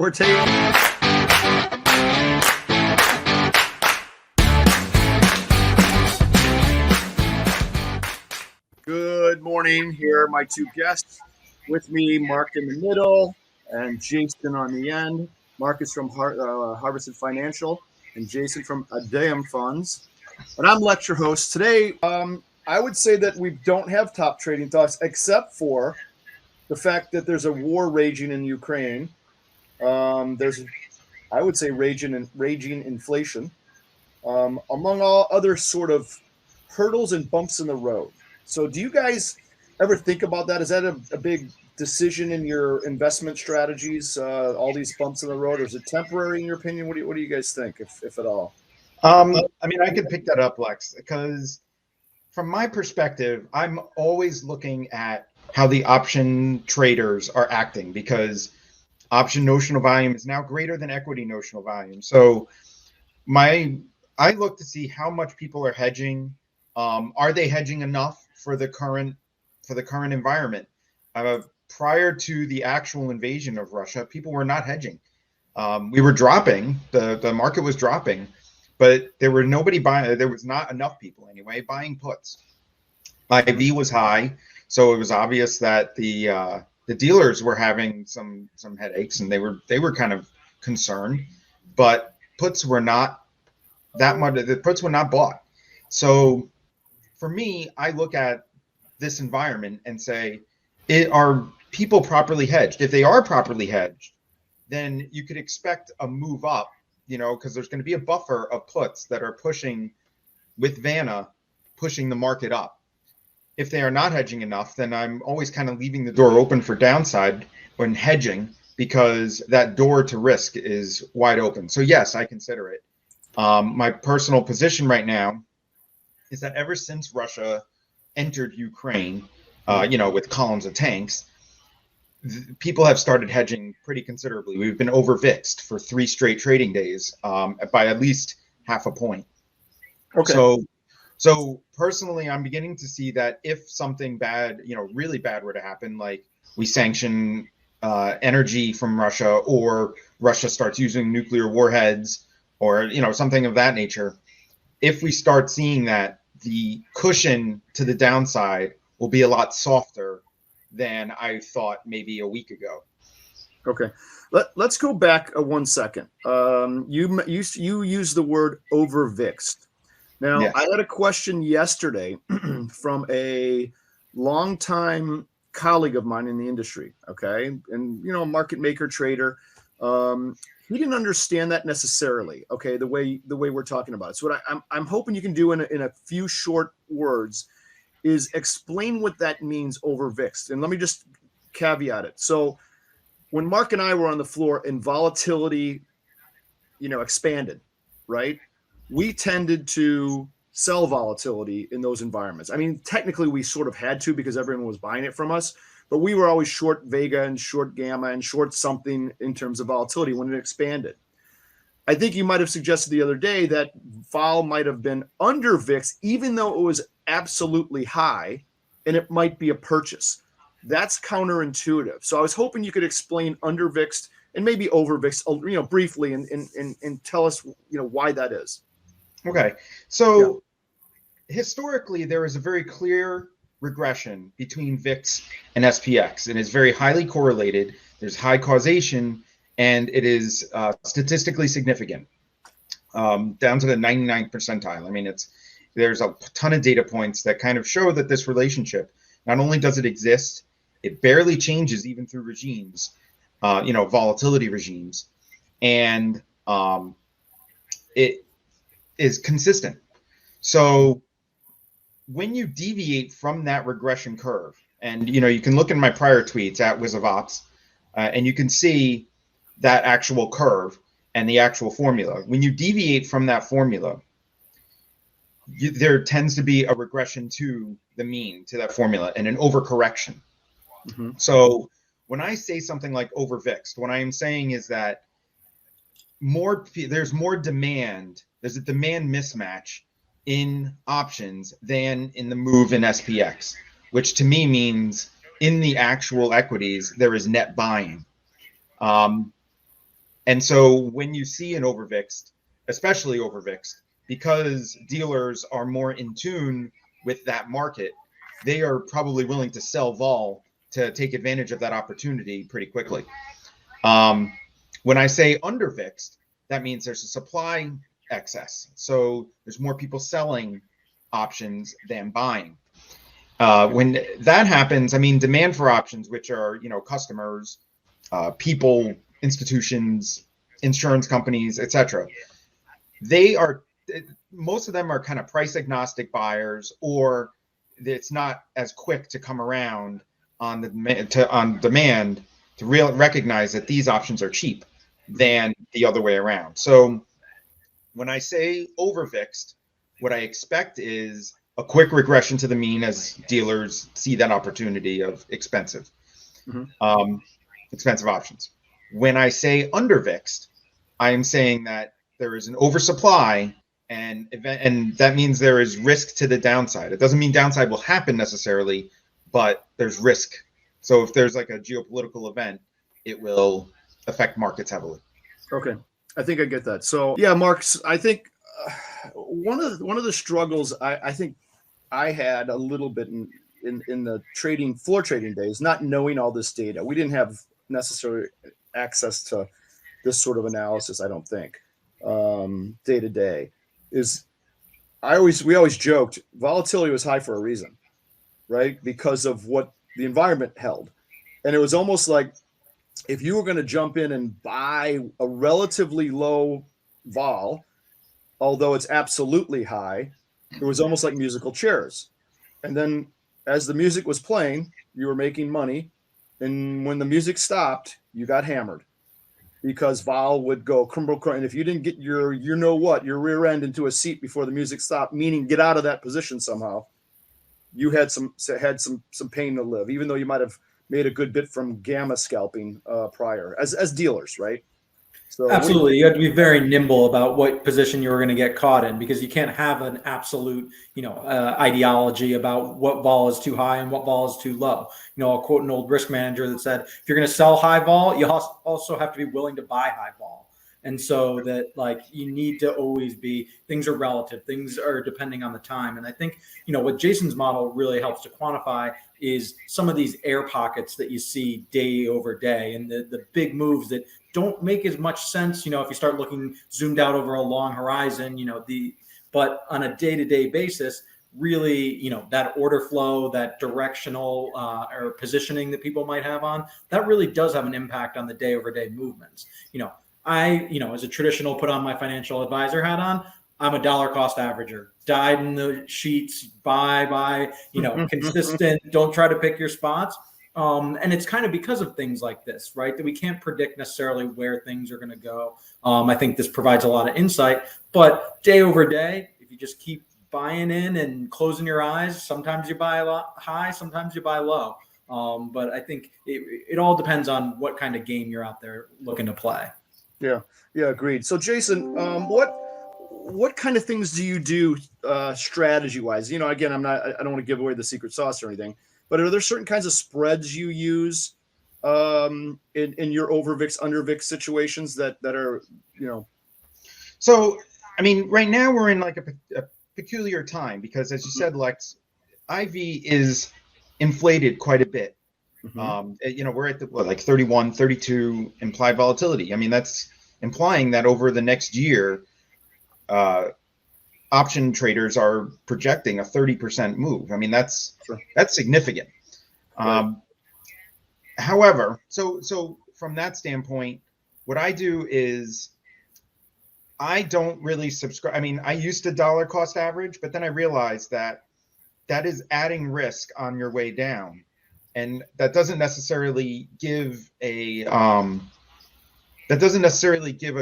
We're taking. Good morning. Here are my two guests. With me, Mark in the middle and Jason on the end. Mark is from Harvested Financial and Jason from Adeum Funds. And I'm lecture host. Today, I would say that we don't have top trading thoughts except for the fact that there's a war raging in Ukraine. There's, I would say, raging inflation, among all other sort of hurdles and bumps in the road. So do you guys ever think about that? Is that a big decision in your investment strategies, all these bumps in the road, or is it temporary in your opinion? What do you guys think, if at all? I mean, I could pick that up, Lex, because from my perspective, I'm always looking at how the option traders are acting, because option notional volume is now greater than equity notional volume. So I look to see how much people are hedging. Are they hedging enough for the current environment? Prior to the actual invasion of Russia, people were not hedging. We were dropping, the market was dropping, but there were nobody buying. There was not enough people anyway buying puts. IV was high, so it was obvious that the dealers were having some headaches, and they were kind of concerned, but puts were not that much. The puts were not bought. So for me, I look at this environment and say, are people properly hedged? If they are properly hedged, then you could expect a move up, because there's going to be a buffer of puts that are pushing with Vanna, pushing the market up. If they are not hedging enough, then I'm always kind of leaving the door open for downside when hedging, because that door to risk is wide open. So yes, I consider it. My personal position right now is that ever since Russia entered Ukraine, with columns of tanks, people have started hedging pretty considerably. We've been over VIXxed for 3 straight trading days, by at least half a point. Okay. So personally, I'm beginning to see that if something bad, really bad were to happen, like we sanction energy from Russia, or Russia starts using nuclear warheads, or something of that nature, if we start seeing that, the cushion to the downside will be a lot softer than I thought maybe a week ago. Okay, let's go back 1 second. You used the word over VIXxed. Now, yes. I had a question yesterday from a longtime colleague of mine in the industry. Okay, and market maker trader. He didn't understand that necessarily. Okay, the way we're talking about it. So what I'm hoping you can do in a few short words is explain what that means over VIXxed. And let me just caveat it. So when Mark and I were on the floor and volatility, expanded, right? We tended to sell volatility in those environments. I mean, technically we sort of had to, because everyone was buying it from us, but we were always short Vega and short Gamma and short something in terms of volatility when it expanded. I think you might have suggested the other day that vol might have been under VIX, even though it was absolutely high, and it might be a purchase. That's counterintuitive. So I was hoping you could explain under VIX and maybe over VIX, briefly, and tell us, why that is. Okay. So historically, there is a very clear regression between VIX and SPX, and it's very highly correlated. There's high causation, and it is statistically significant, down to the 99th percentile. I mean, there's a ton of data points that kind of show that this relationship, not only does it exist, it barely changes even through regimes, volatility regimes, and it is consistent. So when you deviate from that regression curve, and you can look in my prior tweets at WizardOps, and you can see that actual curve and the actual formula. When you deviate from that formula, there tends to be a regression to the mean, to that formula, and an overcorrection. Mm-hmm. So when I say something like over VIXxed, what I am saying is that there's more demand. There's a demand mismatch in options than in the move in SPX, which to me means in the actual equities, there is net buying. And so when you see an over-VIXxed, especially over-VIXxed, because dealers are more in tune with that market, they are probably willing to sell vol to take advantage of that opportunity pretty quickly. When I say under-VIXxed, that means there's a supply excess. So there's more people selling options than buying. When that happens, I mean, demand for options, which are, customers, people, institutions, insurance companies, etc. Most of them are kind of price agnostic buyers, or it's not as quick to come around on demand to recognize that these options are cheap than the other way around. So when I say over-VIXxed, what I expect is a quick regression to the mean as dealers see that opportunity of expensive options. When I say under-VIXxed, I am saying that there is an oversupply, and that means there is risk to the downside. It doesn't mean downside will happen necessarily, but there's risk. So if there's like a geopolitical event, it will affect markets heavily. Okay, I think I get that. So yeah, Marks, I think one of the struggles I think I had a little bit in the floor trading days, not knowing all this data. We didn't have necessarily access to this sort of analysis, I don't think, day to day. We always joked volatility was high for a reason, right? Because of what the environment held. And it was almost like if you were going to jump in and buy a relatively low vol, although it's absolutely high, it was almost like musical chairs. And then as the music was playing, you were making money. And when the music stopped, you got hammered because vol would go crumble. And if you didn't get your rear end into a seat before the music stopped, meaning get out of that position somehow, you had some pain to live, even though you might have made a good bit from gamma scalping prior as dealers, right? So absolutely. You have to be very nimble about what position you're going to get caught in, because you can't have an absolute, ideology about what vol is too high and what vol is too low. I'll quote an old risk manager that said, if you're going to sell high vol, you also have to be willing to buy high vol. And so that you need to always things are relative, things are depending on the time. And I think, what Jason's model really helps to quantify is some of these air pockets that you see day over day, and the big moves that don't make as much sense, if you start looking zoomed out over a long horizon, but on a day-to-day basis, really, that order flow, that directional or positioning that people might have on, that really does have an impact on the day over day movements. I, as a traditional put on my financial advisor hat on, I'm a dollar cost averager, died in the sheets, buy, consistent, don't try to pick your spots. And it's kind of because of things like this, right, that we can't predict necessarily where things are going to go. I think this provides a lot of insight, but day over day, if you just keep buying in and closing your eyes, sometimes you buy a lot high, sometimes you buy low. But I think it all depends on what kind of game you're out there looking to play. Yeah, agreed. So Jason, what kind of things do you do strategy wise? Again, I don't want to give away the secret sauce or anything, but are there certain kinds of spreads you use in your over-VIX, under-VIX situations that are, So, I mean, right now we're in like a peculiar time because, as you said, Lex, IV is inflated quite a bit. We're at the 31, 32 implied volatility. I mean, that's implying that over the next year, option traders are projecting a 30% move. I mean, that's significant. Right. However, so from that standpoint, what I do is I don't really subscribe. I mean, I used to dollar cost average, but then I realized that is adding risk on your way down. And that doesn't necessarily give a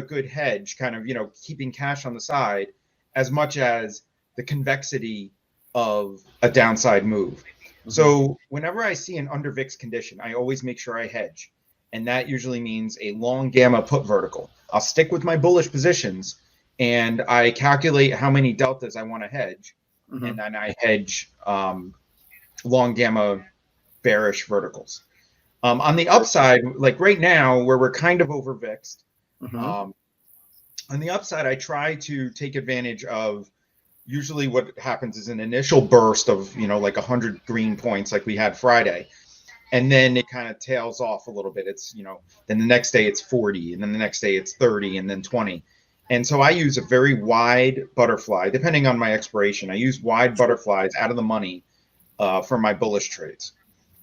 good hedge, kind of, keeping cash on the side, as much as the convexity of a downside move. So whenever I see an under VIX condition, I always make sure I hedge. And that usually means a long gamma put vertical. I'll stick with my bullish positions and I calculate how many deltas I want to hedge. And then I hedge long gamma bearish verticals. On the upside, like right now, where we're kind of over VIXed, On the upside, I try to take advantage of, usually what happens is an initial burst of, like 100 green points like we had Friday. And then it kind of tails off a little bit. It's, then the next day it's 40, and then the next day it's 30, and then 20. And so I use a very wide butterfly, depending on my expiration. I use wide butterflies out of the money for my bullish trades.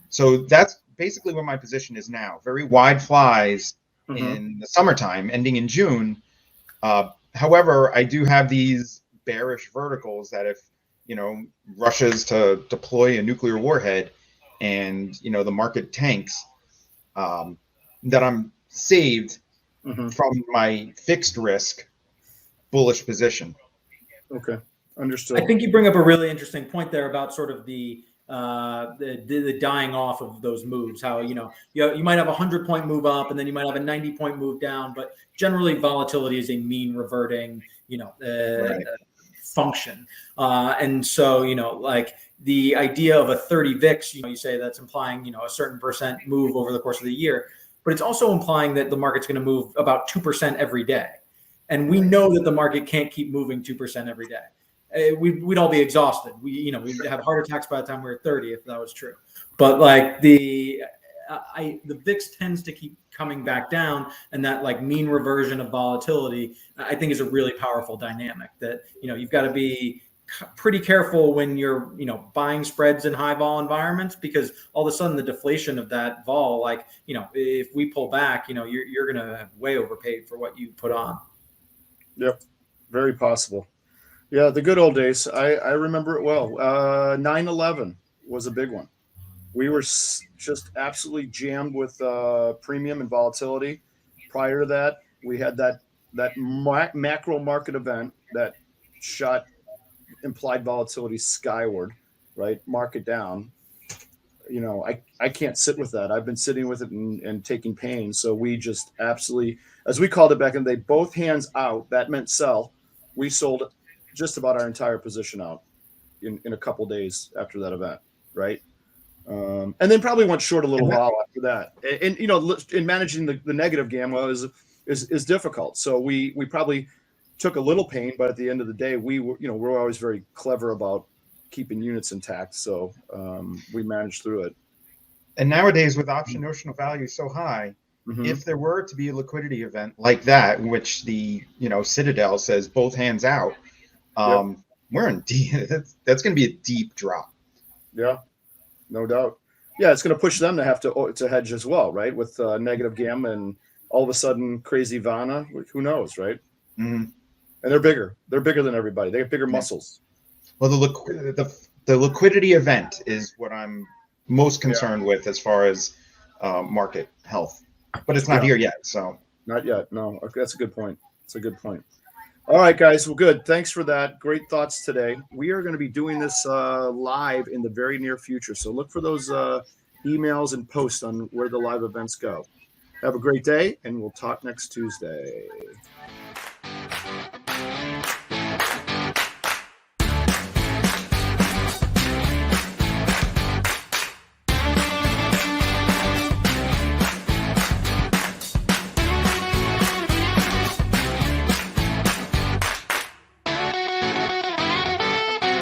So that's basically what my position is now. Very wide flies in the summertime, ending in June. However, I do have these bearish verticals that if, Russia's to deploy a nuclear warhead and, the market tanks, that I'm saved from my fixed risk bullish position. Okay. Understood. I think you bring up a really interesting point there about sort of the dying off of those moves. How you might have a 100-point move up, and then you might have a 90-point move down, but generally volatility is a mean reverting function. And so like the idea of a 30 VIX, you say that's implying a certain percent move over the course of the year, but it's also implying that the market's going to move about 2% every day, and we know that the market can't keep moving 2% every day. We'd all be exhausted. We'd have heart attacks by the time we were 30 if that was true. But like the VIX tends to keep coming back down, and that like mean reversion of volatility, I think, is a really powerful dynamic that you've got to be pretty careful when you're buying spreads in high vol environments, because all of a sudden the deflation of that vol, like if we pull back, you're gonna have way overpaid for what you put on. Yep, very possible. Yeah, the good old days. I remember it well. 9/11 was a big one. We were just absolutely jammed with premium and volatility. Prior to that, we had that macro market event that shot implied volatility skyward, right? Market down. I can't sit with that. I've been sitting with it and taking pain. So we just absolutely, as we called it back in the day, both hands out. That meant sell. We sold just about our entire position out in a couple days after that event, right? And then probably went short a little while after that. And in managing the negative gamma is difficult. So we probably took a little pain, but at the end of the day, we're always very clever about keeping units intact. So we managed through it. And nowadays, with option notional value so high, if there were to be a liquidity event like that, in which the Citadel says both hands out, we're in deep. That's going to be a deep drop. Yeah, no doubt. Yeah, it's going to push them to have to hedge as well, right? With negative gamma and all of a sudden crazy Vana. Who knows, right? And they're bigger. They're bigger than everybody. They have bigger muscles. Well, the liquidity event is what I'm most concerned with as far as market health, but it's not here yet. So not yet. No, that's a good point. It's a good point. All right, guys. Well, good. Thanks for that. Great thoughts today. We are going to be doing this live in the very near future. So look for those emails and posts on where the live events go. Have a great day, and we'll talk next Tuesday.